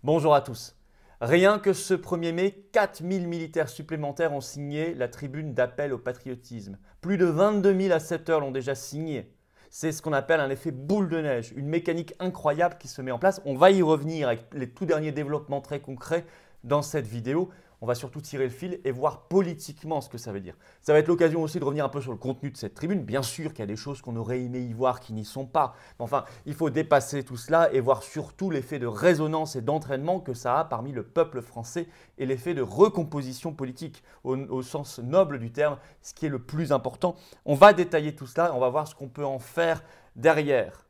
Bonjour à tous. Rien que ce 1er mai, 4000 militaires supplémentaires ont signé la tribune d'appel au patriotisme. Plus de 22 000 à 7 heures l'ont déjà signé. C'est ce qu'on appelle un effet boule de neige, une mécanique incroyable qui se met en place. On va y revenir avec les tout derniers développements très concrets dans cette vidéo. On va surtout tirer le fil et voir politiquement ce que ça veut dire. Ça va être l'occasion aussi de revenir un peu sur le contenu de cette tribune. Bien sûr qu'il y a des choses qu'on aurait aimé y voir qui n'y sont pas. Mais enfin, il faut dépasser tout cela et voir surtout l'effet de résonance et d'entraînement que ça a parmi le peuple français et l'effet de recomposition politique au sens noble du terme, ce qui est le plus important. On va détailler tout cela et on va voir ce qu'on peut en faire derrière.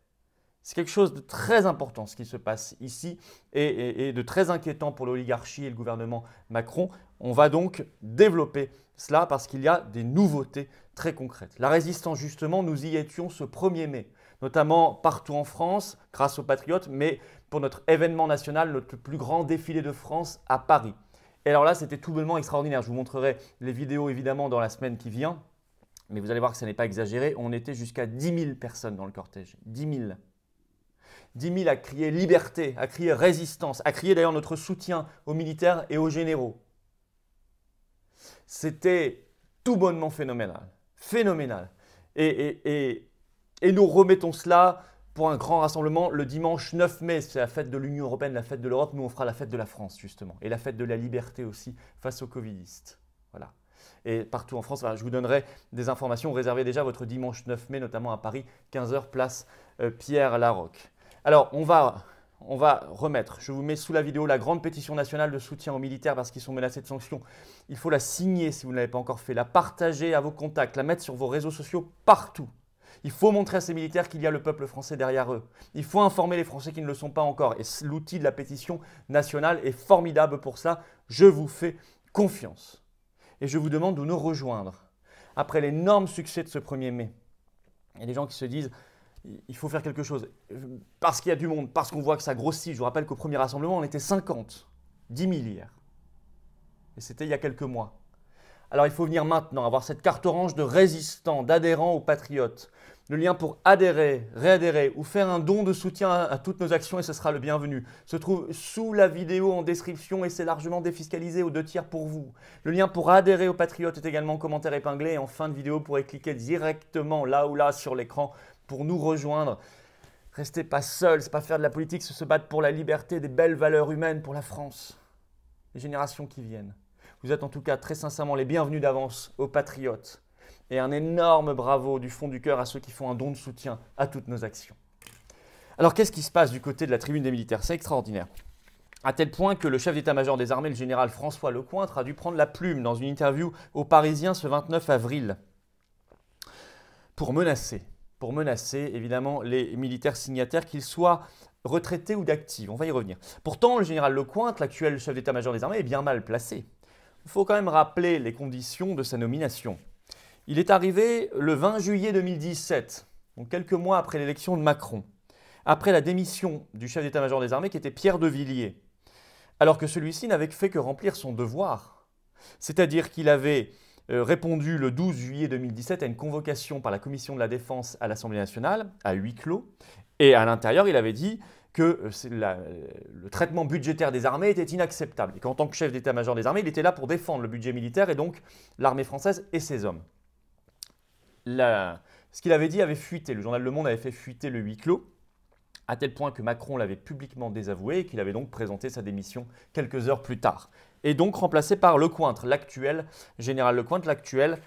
C'est quelque chose de très important ce qui se passe ici et de très inquiétant pour l'oligarchie et le gouvernement Macron. On va donc développer cela parce qu'il y a des nouveautés très concrètes. La résistance, justement, nous y étions ce 1er mai, notamment partout en France grâce aux Patriotes, mais pour notre événement national, notre plus grand défilé de France à Paris. Et alors là, c'était tout bonnement extraordinaire. Je vous montrerai les vidéos évidemment dans la semaine qui vient, mais vous allez voir que ce n'est pas exagéré. On était jusqu'à 10 000 personnes dans le cortège. 10 000. 10 000 à crier liberté, à crier résistance, à crier d'ailleurs notre soutien aux militaires et aux généraux. C'était tout bonnement phénoménal. Phénoménal. Et nous remettons cela pour un grand rassemblement le dimanche 9 mai. C'est la fête de l'Union européenne, la fête de l'Europe. Nous, on fera la fête de la France, justement. Et la fête de la liberté aussi face aux covidistes. Voilà. Et partout en France, voilà, je vous donnerai des informations. Réservez déjà votre dimanche 9 mai, notamment à Paris, 15 h, place Pierre Laroque. Alors, on va remettre, je vous mets sous la vidéo la grande pétition nationale de soutien aux militaires parce qu'ils sont menacés de sanctions. Il faut la signer si vous ne l'avez pas encore fait, la partager à vos contacts, la mettre sur vos réseaux sociaux partout. Il faut montrer à ces militaires qu'il y a le peuple français derrière eux. Il faut informer les Français qui ne le sont pas encore. Et l'outil de la pétition nationale est formidable pour ça. Je vous fais confiance. Et je vous demande de nous rejoindre. Après l'énorme succès de ce 1er mai, il y a des gens qui se disent il faut faire quelque chose. Parce qu'il y a du monde, parce qu'on voit que ça grossit. Je vous rappelle qu'au premier rassemblement, on était 50, 10 000 hier. Et c'était il y a quelques mois. Alors il faut venir maintenant, avoir cette carte orange de résistants, d'adhérents aux patriotes. Le lien pour adhérer, réadhérer ou faire un don de soutien à toutes nos actions et ce sera le bienvenu se trouve sous la vidéo en description et c'est largement défiscalisé aux 2/3 pour vous. Le lien pour adhérer aux patriotes est également en commentaire épinglé et en fin de vidéo, vous pourrez cliquer directement là ou là sur l'écran pour nous rejoindre. Restez pas seuls, c'est pas faire de la politique, c'est se battre pour la liberté, des belles valeurs humaines pour la France, les générations qui viennent. Vous êtes en tout cas très sincèrement les bienvenus d'avance aux patriotes. Et un énorme bravo du fond du cœur à ceux qui font un don de soutien à toutes nos actions. Alors qu'est-ce qui se passe du côté de la tribune des militaires? C'est extraordinaire. À tel point que le chef d'état-major des armées, le général François Lecointre, a dû prendre la plume dans une interview aux Parisiens ce 29 avril pour menacer évidemment les militaires signataires, qu'ils soient retraités ou d'actifs. On va y revenir. Pourtant, le général Lecointre, l'actuel chef d'état-major des armées, est bien mal placé. Il faut quand même rappeler les conditions de sa nomination. Il est arrivé le 20 juillet 2017, donc quelques mois après l'élection de Macron, après la démission du chef d'état-major des armées qui était Pierre de Villiers, alors que celui-ci n'avait fait que remplir son devoir. C'est-à-dire qu'il avait répondu le 12 juillet 2017 à une convocation par la Commission de la Défense à l'Assemblée nationale, à huis clos, et à l'intérieur, il avait dit que le traitement budgétaire des armées était inacceptable et qu'en tant que chef d'état-major des armées, il était là pour défendre le budget militaire et donc l'armée française et ses hommes. Ce qu'il avait dit avait fuité, le journal Le Monde avait fait fuiter le huis clos, à tel point que Macron l'avait publiquement désavoué et qu'il avait donc présenté sa démission quelques heures plus tard. Et donc remplacé par Lecointre, l'actuel général Lecointre, l'actuel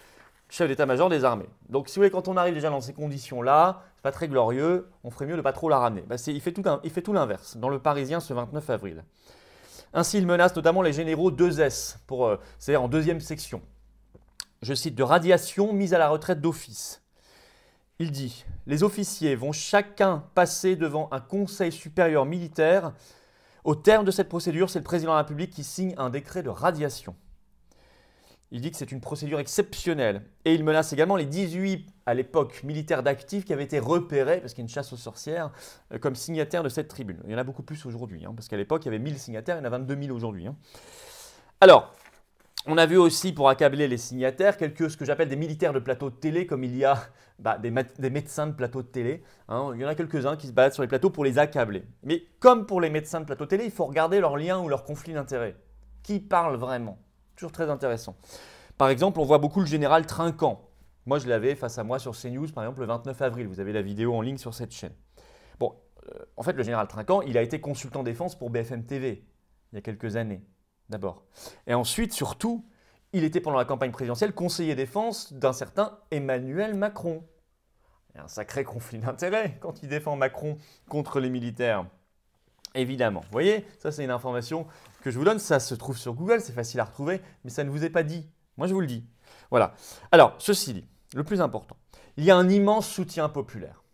chef d'état-major des armées. Donc si vous voulez, quand on arrive déjà dans ces conditions-là, c'est pas très glorieux, on ferait mieux de ne pas trop la ramener. Il fait tout l'inverse, dans le Parisien ce 29 avril. Ainsi, il menace notamment les généraux 2S, c'est-à-dire en deuxième section. Je cite, de radiation mise à la retraite d'office. Il dit « Les officiers vont chacun passer devant un conseil supérieur militaire. Au terme de cette procédure, c'est le président de la République qui signe un décret de radiation. » Il dit que c'est une procédure exceptionnelle. Et il menace également les 18, à l'époque, militaires d'actifs qui avaient été repérés, parce qu'il y a une chasse aux sorcières, comme signataires de cette tribune. Il y en a beaucoup plus aujourd'hui, parce qu'à l'époque, il y avait 1000 signataires, il y en a 22 000 aujourd'hui. Alors, On a vu aussi, pour accabler les signataires, ce que j'appelle des militaires de plateau de télé, comme il y a des médecins de plateau de télé. Hein. Il y en a quelques-uns qui se baladent sur les plateaux pour les accabler. Mais comme pour les médecins de plateau de télé, il faut regarder leurs liens ou leurs conflits d'intérêts. Qui parle vraiment? Toujours très intéressant. Par exemple, on voit beaucoup le général Trinquant. Moi, je l'avais face à moi sur CNews, par exemple, le 29 avril. Vous avez la vidéo en ligne sur cette chaîne. Bon, en fait, le général Trinquant, il a été consultant défense pour BFM TV il y a quelques années. D'abord. Et ensuite, surtout, il était pendant la campagne présidentielle conseiller défense d'un certain Emmanuel Macron. Il y a un sacré conflit d'intérêts quand il défend Macron contre les militaires. Évidemment. Vous voyez, ça c'est une information que je vous donne, ça se trouve sur Google, c'est facile à retrouver, mais ça ne vous est pas dit. Moi je vous le dis. Voilà. Alors, ceci dit, le plus important, il y a un immense soutien populaire.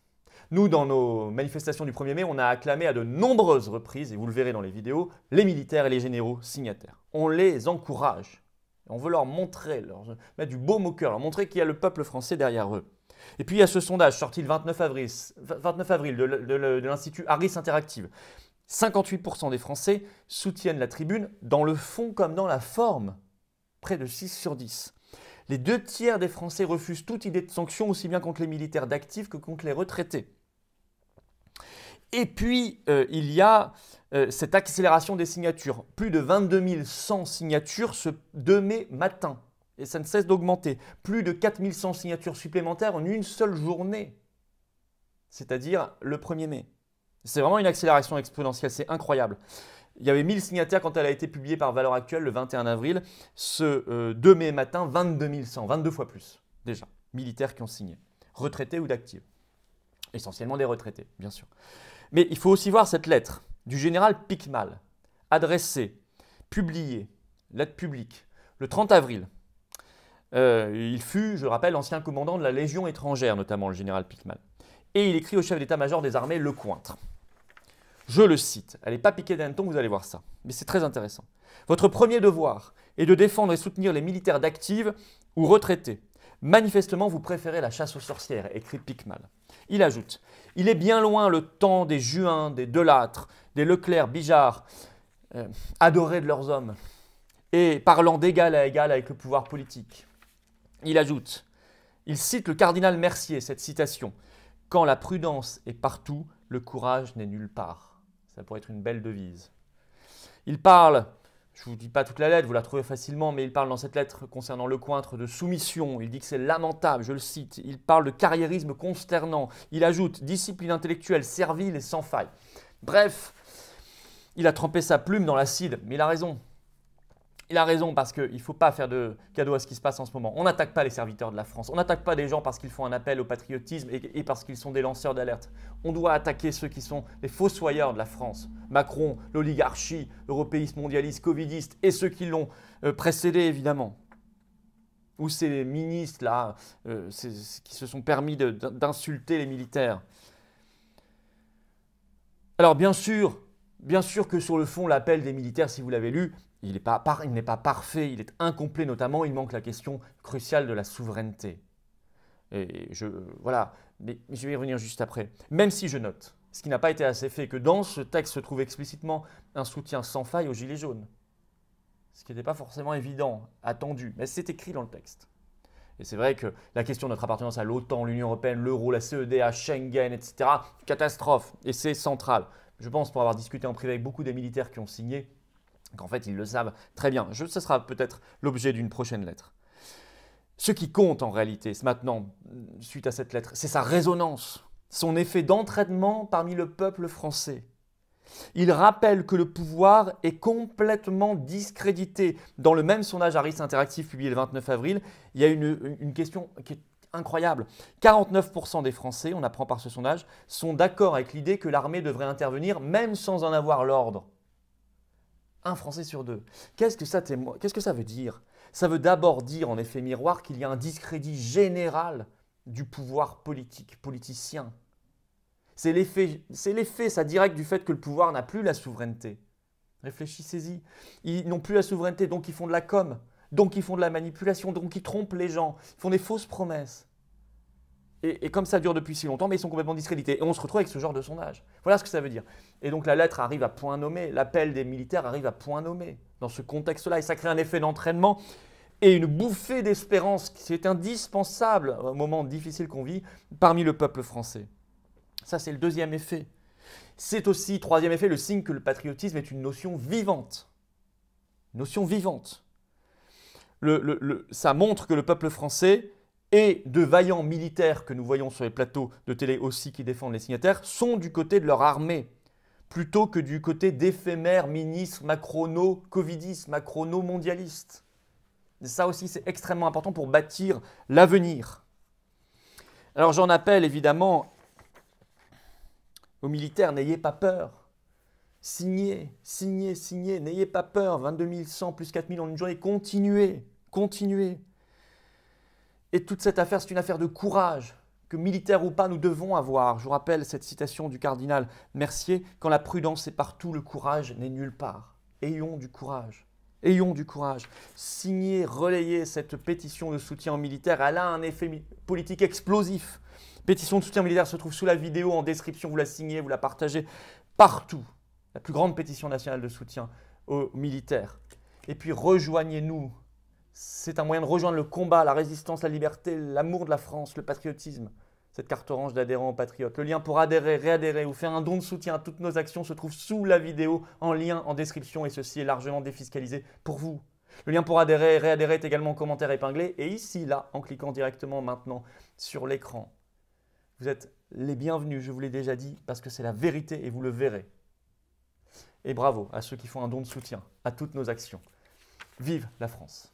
Nous, dans nos manifestations du 1er mai, on a acclamé à de nombreuses reprises, et vous le verrez dans les vidéos, les militaires et les généraux signataires. On les encourage. On veut leur montrer, leur mettre du baume au cœur, leur montrer qu'il y a le peuple français derrière eux. Et puis il y a ce sondage sorti le 29 avril de l'Institut Harris Interactive. 58% des Français soutiennent la tribune dans le fond comme dans la forme. Près de 6 sur 10. Les 2/3 des Français refusent toute idée de sanction aussi bien contre les militaires d'actifs que contre les retraités. Et puis, il y a cette accélération des signatures. Plus de 22 100 signatures ce 2 mai matin. Et ça ne cesse d'augmenter. Plus de 4 100 signatures supplémentaires en une seule journée. C'est-à-dire le 1er mai. C'est vraiment une accélération exponentielle, c'est incroyable. Il y avait 1000 signataires quand elle a été publiée par Valeurs Actuelles le 21 avril. Ce 2 mai matin, 22 100, 22 fois plus déjà. Militaires qui ont signé. Retraités ou d'actifs. Essentiellement des retraités, bien sûr. Mais il faut aussi voir cette lettre du général Picmal, adressée, publiée, lettre publique, le 30 avril. Il fut, je le rappelle, ancien commandant de la Légion étrangère, notamment le général Picmal. Et il écrit au chef d'état-major des armées Lecointre. Je le cite, elle n'est pas piquée d'un ton, vous allez voir ça, mais c'est très intéressant. Votre premier devoir est de défendre et soutenir les militaires d'actifs ou retraités. Manifestement, vous préférez la chasse aux sorcières, écrit Picmal. Il ajoute, il est bien loin le temps des Juin, des Delattre, des Leclerc, Bijard, adorés de leurs hommes, et parlant d'égal à égal avec le pouvoir politique. Il ajoute, il cite le cardinal Mercier, cette citation, « Quand la prudence est partout, le courage n'est nulle part ». Ça pourrait être une belle devise. Il parle, je ne vous dis pas toute la lettre, vous la trouvez facilement, mais il parle dans cette lettre concernant Lecointre de soumission. Il dit que c'est lamentable, je le cite. Il parle de carriérisme consternant. Il ajoute discipline intellectuelle servile et sans faille. Bref, il a trempé sa plume dans l'acide, mais il a raison. Il a raison parce qu'il ne faut pas faire de cadeau à ce qui se passe en ce moment. On n'attaque pas les serviteurs de la France. On n'attaque pas des gens parce qu'ils font un appel au patriotisme et parce qu'ils sont des lanceurs d'alerte. On doit attaquer ceux qui sont les fossoyeurs de la France. Macron, l'oligarchie, européiste, mondialiste, covidiste et ceux qui l'ont précédé évidemment. Ou ces ministres-là qui se sont permis d'insulter les militaires. Alors bien sûr que sur le fond, l'appel des militaires, si vous l'avez lu, il n'est pas parfait, il est incomplet notamment, il manque la question cruciale de la souveraineté. Et voilà, mais je vais y revenir juste après. Même si je note, ce qui n'a pas été assez fait, que dans ce texte se trouve explicitement un soutien sans faille aux Gilets jaunes. Ce qui n'était pas forcément évident, attendu, mais c'est écrit dans le texte. Et c'est vrai que la question de notre appartenance à l'OTAN, l'Union européenne, l'euro, la CEDH, Schengen, etc., catastrophe, et c'est central. Je pense, pour avoir discuté en privé avec beaucoup des militaires qui ont signé, qu'en fait, ils le savent très bien. Ce sera peut-être l'objet d'une prochaine lettre. Ce qui compte en réalité, maintenant, suite à cette lettre, c'est sa résonance, son effet d'entraînement parmi le peuple français. Il rappelle que le pouvoir est complètement discrédité. Dans le même sondage Harris Interactive publié le 29 avril, il y a une question qui est incroyable. 49% des Français, on apprend par ce sondage, sont d'accord avec l'idée que l'armée devrait intervenir même sans en avoir l'ordre. Un Français sur deux. Qu'est-ce que ça veut dire? Ça veut d'abord dire, en effet miroir, qu'il y a un discrédit général du pouvoir politique, politicien. C'est l'effet, ça direct du fait que le pouvoir n'a plus la souveraineté. Réfléchissez-y. Ils n'ont plus la souveraineté, donc ils font de la com, donc ils font de la manipulation, donc ils trompent les gens, ils font des fausses promesses. Et comme ça dure depuis si longtemps, mais ils sont complètement discrédités. Et on se retrouve avec ce genre de sondage. Voilà ce que ça veut dire. Et donc la lettre arrive à point nommé, l'appel des militaires arrive à point nommé dans ce contexte-là et ça crée un effet d'entraînement et une bouffée d'espérance qui est indispensable au moment difficile qu'on vit parmi le peuple français. Ça, c'est le deuxième effet. C'est aussi, troisième effet, le signe que le patriotisme est une notion vivante. Une notion vivante. Ça montre que le peuple français et de vaillants militaires que nous voyons sur les plateaux de télé aussi qui défendent les signataires sont du côté de leur armée, plutôt que du côté d'éphémères ministres macrono-covidistes, macrono-mondialistes. Ça aussi, c'est extrêmement important pour bâtir l'avenir. Alors j'en appelle évidemment aux militaires, n'ayez pas peur. Signez, signez, signez, n'ayez pas peur. 22 100 plus 4 000 en une journée, continuez, continuez. Et toute cette affaire, c'est une affaire de courage, que militaire ou pas, nous devons avoir. Je vous rappelle cette citation du cardinal Mercier, quand la prudence est partout, le courage n'est nulle part. Ayons du courage. Ayons du courage. Signez, relayez cette pétition de soutien aux militaires. Elle a un effet politique explosif. Pétition de soutien militaire se trouve sous la vidéo en description. Vous la signez, vous la partagez partout. La plus grande pétition nationale de soutien aux militaires. Et puis rejoignez-nous. C'est un moyen de rejoindre le combat, la résistance, la liberté, l'amour de la France, le patriotisme. Cette carte orange d'adhérents aux patriotes. Le lien pour adhérer, réadhérer ou faire un don de soutien à toutes nos actions se trouve sous la vidéo en lien en description et ceci est largement défiscalisé pour vous. Le lien pour adhérer et réadhérer est également en commentaire épinglé et ici, là, en cliquant directement maintenant sur l'écran. Vous êtes les bienvenus, je vous l'ai déjà dit, parce que c'est la vérité et vous le verrez. Et bravo à ceux qui font un don de soutien à toutes nos actions. Vive la France!